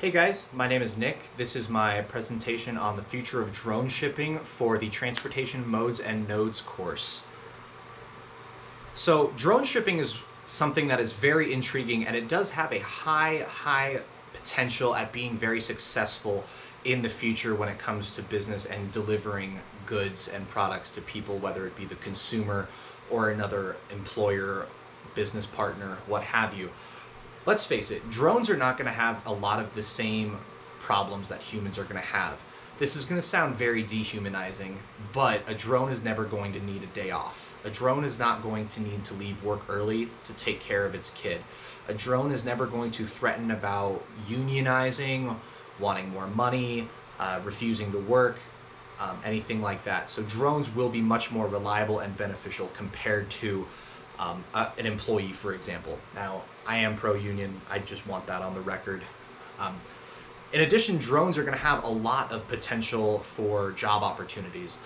Hey guys, my name is Nick. This is my presentation on the future of drone shipping for the Transportation Modes and Nodes course. So drone shipping is something that is very intriguing, and it does have a high potential at being very successful in the future when it comes to business and delivering goods and products to people, whether it be the consumer or another employer, business partner, what have you. Let's face it, drones are not going to have a lot of the same problems that humans are going to have. This is going to sound very dehumanizing, but a drone is never going to need a day off. A drone is not going to need to leave work early to take care of its kid. A drone is never going to threaten about unionizing, wanting more money, refusing to work, anything like that. So drones will be much more reliable and beneficial compared to an employee, for example. Now, I am pro-union. I just want that on the record. In addition, drones are going to have a lot of potential for job opportunities.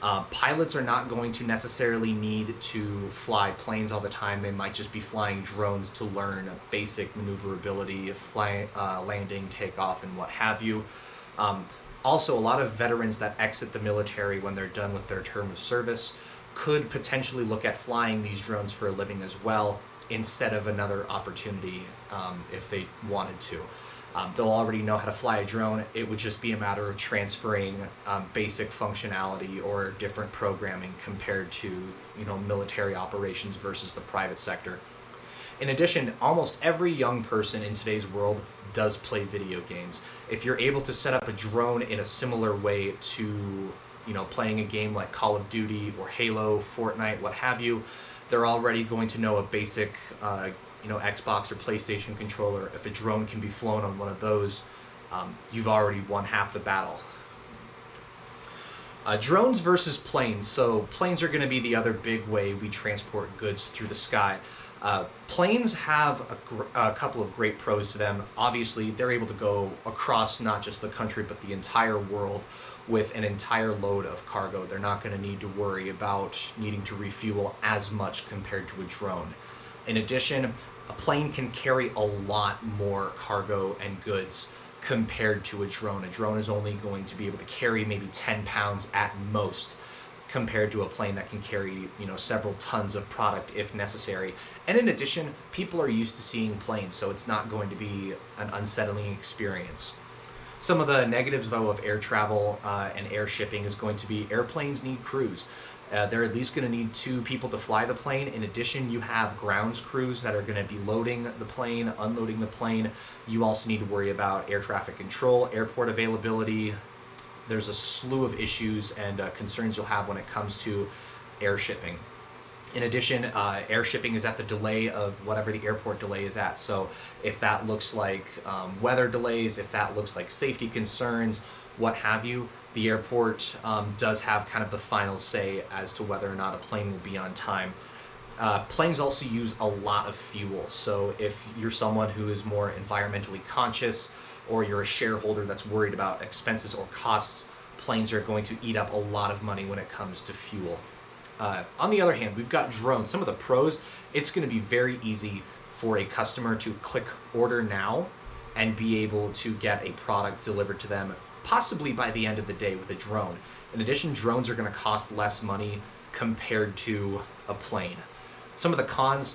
Pilots are not going to necessarily need to fly planes all the time. They might just be flying drones to learn basic maneuverability, landing, takeoff, and what have you. Also, a lot of veterans that exit the military when they're done with their term of service could potentially look at flying these drones for a living as well, instead of another opportunity if they wanted to. They'll already know how to fly a drone. It would just be a matter of transferring basic functionality or different programming compared to, military operations versus the private sector. In addition, almost every young person in today's world does play video games. If you're able to set up a drone in a similar way to playing a game like Call of Duty or Halo, Fortnite, what have you, they're already going to know a basic, Xbox or PlayStation controller. If a drone can be flown on one of those, you've already won half the battle. Drones versus planes. So planes are going to be the other big way we transport goods through the sky. Planes have a couple of great pros to them. Obviously, they're able to go across not just the country, but the entire world with an entire load of cargo. They're not going to need to worry about needing to refuel as much compared to a drone. In addition, a plane can carry a lot more cargo and goods compared to a drone. A drone is only going to be able to carry maybe 10 pounds at most, compared to a plane that can carry, several tons of product if necessary. And in addition, people are used to seeing planes, so it's not going to be an unsettling experience. Some of the negatives, though, of air travel and air shipping is going to be airplanes need crews. They're at least going to need 2 people to fly the plane. In addition, you have grounds crews that are going to be loading the plane, unloading the plane. You also need to worry about air traffic control, airport availability. There's a slew of issues and concerns you'll have when it comes to air shipping. In addition, air shipping is at the delay of whatever the airport delay is at. So if that looks like weather delays, if that looks like safety concerns, what have you, the airport does have kind of the final say as to whether or not a plane will be on time. Planes also use a lot of fuel. So if you're someone who is more environmentally conscious, or you're a shareholder that's worried about expenses or costs, planes are going to eat up a lot of money when it comes to fuel. On the other hand, we've got drones. Some of the pros, it's going to be very easy for a customer to click order now and be able to get a product delivered to them, possibly by the end of the day with a drone. In addition, drones are going to cost less money compared to a plane. Some of the cons,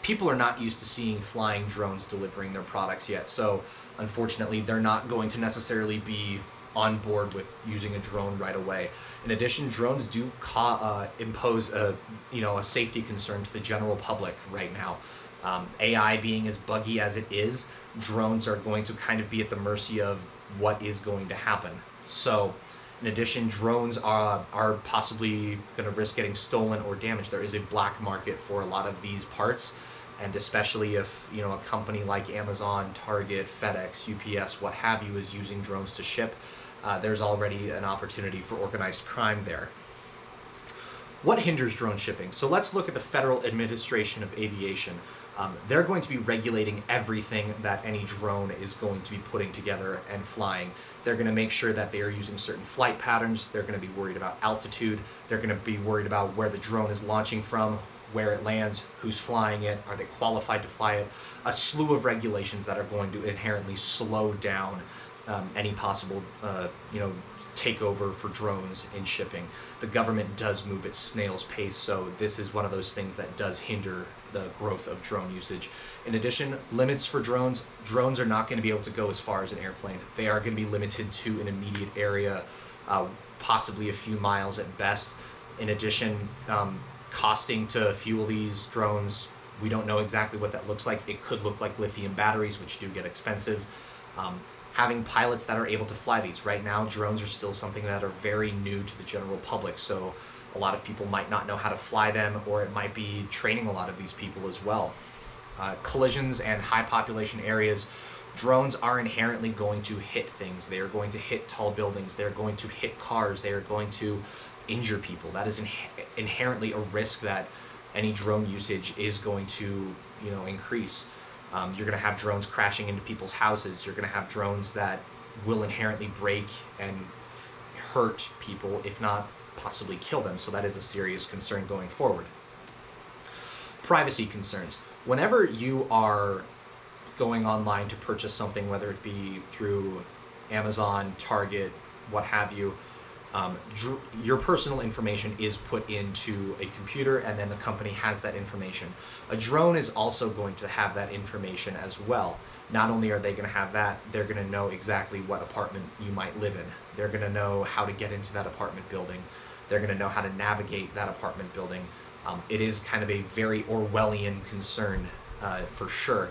people are not used to seeing flying drones delivering their products yet, so unfortunately they're not going to necessarily be on board with using a drone right away. In addition, drones do impose a safety concern to the general public right now. AI being as buggy as it is, drones are going to kind of be at the mercy of what is going to happen. So in addition, drones are possibly going to risk getting stolen or damaged. There is a black market for a lot of these parts, and especially if a company like Amazon, Target, FedEx, UPS, what have you, is using drones to ship, there's already an opportunity for organized crime there. What hinders drone shipping? So let's look at the Federal Administration of Aviation. They're going to be regulating everything that any drone is going to be putting together and flying. They're going to make sure that they are using certain flight patterns. They're going to be worried about altitude. They're going to be worried about where the drone is launching from, where it lands, who's flying it, are they qualified to fly it, a slew of regulations that are going to inherently slow down any possible takeover for drones in shipping. The government does move at snail's pace, so this is one of those things that does hinder the growth of drone usage. In addition, limits for drones. Drones are not going to be able to go as far as an airplane. They are going to be limited to an immediate area, possibly a few miles at best. In addition, costing to fuel these drones, we don't know exactly what that looks like. It could look like lithium batteries, which do get expensive. Having pilots that are able to fly these. Right now, drones are still something that are very new to the general public, so a lot of people might not know how to fly them, or it might be training a lot of these people as well. Collisions and high population areas, drones are inherently going to hit things. They are going to hit tall buildings. They're going to hit cars. They are going to injure people. That is inherently a risk that any drone usage is going to, increase. You're going to have drones crashing into people's houses. You're going to have drones that will inherently break and hurt people, if not possibly kill them. So that is a serious concern going forward. Privacy concerns. Whenever you are going online to purchase something, whether it be through Amazon, Target, what have you, your personal information is put into a computer, and then the company has that information. A drone is also going to have that information as well. Not only are they going to have that, they're going to know exactly what apartment you might live in. They're going to know how to get into that apartment building. They're going to know how to navigate that apartment building. It is kind of a very Orwellian concern for sure.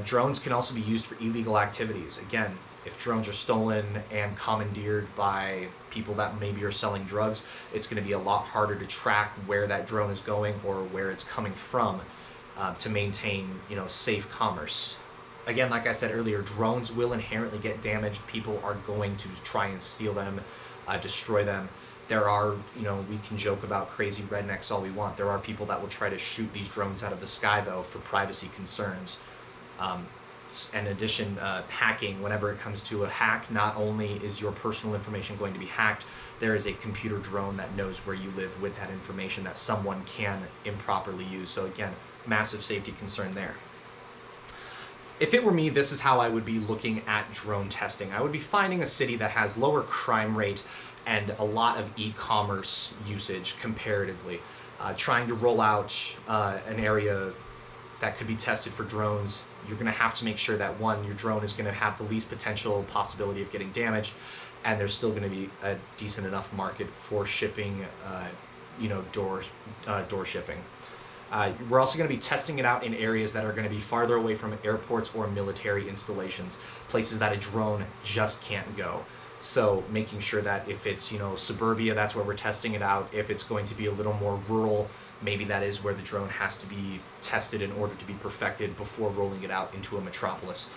Drones can also be used for illegal activities. Again, if drones are stolen and commandeered by people that maybe are selling drugs, it's going to be a lot harder to track where that drone is going or where it's coming from to maintain, safe commerce. Again, like I said earlier, drones will inherently get damaged. People are going to try and steal them, destroy them. There are, we can joke about crazy rednecks all we want. There are people that will try to shoot these drones out of the sky, though, for privacy concerns. In addition, hacking, whenever it comes to a hack, not only is your personal information going to be hacked, there is a computer drone that knows where you live with that information that someone can improperly use. So again, massive safety concern there. If it were me, this is how I would be looking at drone testing. I would be finding a city that has lower crime rate and a lot of e-commerce usage comparatively. Trying to roll out an area that could be tested for drones, you're going to have to make sure that, one, your drone is going to have the least potential possibility of getting damaged, and there's still going to be a decent enough market for shipping, door shipping. We're also going to be testing it out in areas that are going to be farther away from airports or military installations, places that a drone just can't go. So making sure that if it's, suburbia, that's where we're testing it out. If it's going to be a little more rural, maybe that is where the drone has to be tested in order to be perfected before rolling it out into a metropolis.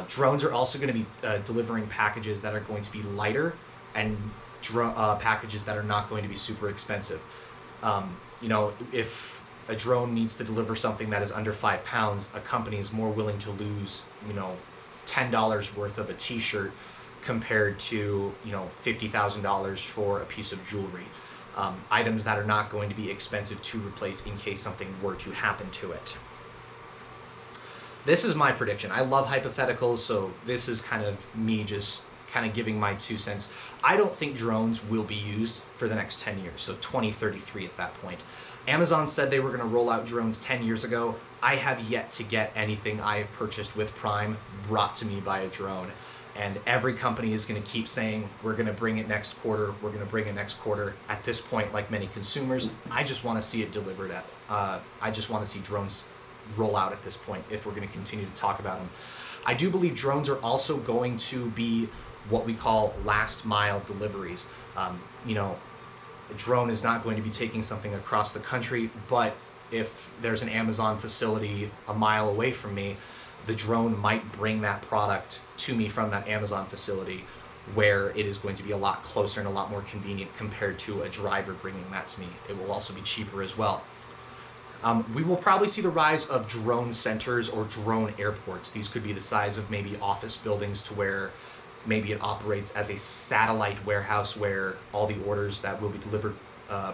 Drones are also going to be delivering packages that are going to be lighter and packages that are not going to be super expensive. If a drone needs to deliver something that is under 5 pounds, a company is more willing to lose, $10 worth of a t-shirt compared to, $50,000 for a piece of jewelry. Items that are not going to be expensive to replace in case something were to happen to it. This is my prediction. I love hypotheticals, so this is kind of me just kind of giving my 2 cents. I don't think drones will be used for the next 10 years, so 2033 at that point. Amazon said they were going to roll out drones 10 years ago. I have yet to get anything I have purchased with Prime brought to me by a drone. And every company is going to keep saying, we're going to bring it next quarter, we're going to bring it next quarter. At this point, like many consumers, I just want to see it delivered I just want to see drones roll out at this point if we're going to continue to talk about them. I do believe drones are also going to be what we call last mile deliveries. A drone is not going to be taking something across the country, but if there's an Amazon facility a mile away from me, the drone might bring that product to me from that Amazon facility, where it is going to be a lot closer and a lot more convenient compared to a driver bringing that to me. It will also be cheaper as well. We will probably see the rise of drone centers or drone airports. These could be the size of maybe office buildings, to where maybe it operates as a satellite warehouse where all the orders that will be delivered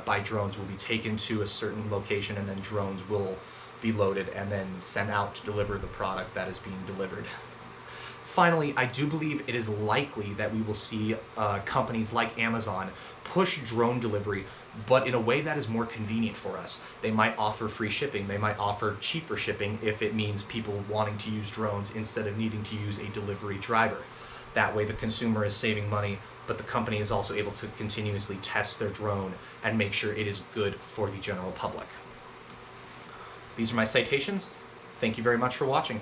by drones will be taken to a certain location, and then drones will be loaded and then sent out to deliver the product that is being delivered. Finally, I do believe it is likely that we will see companies like Amazon push drone delivery, but in a way that is more convenient for us. They might offer free shipping, they might offer cheaper shipping if it means people wanting to use drones instead of needing to use a delivery driver. That way the consumer is saving money, but the company is also able to continuously test their drone and make sure it is good for the general public. These are my citations. Thank you very much for watching.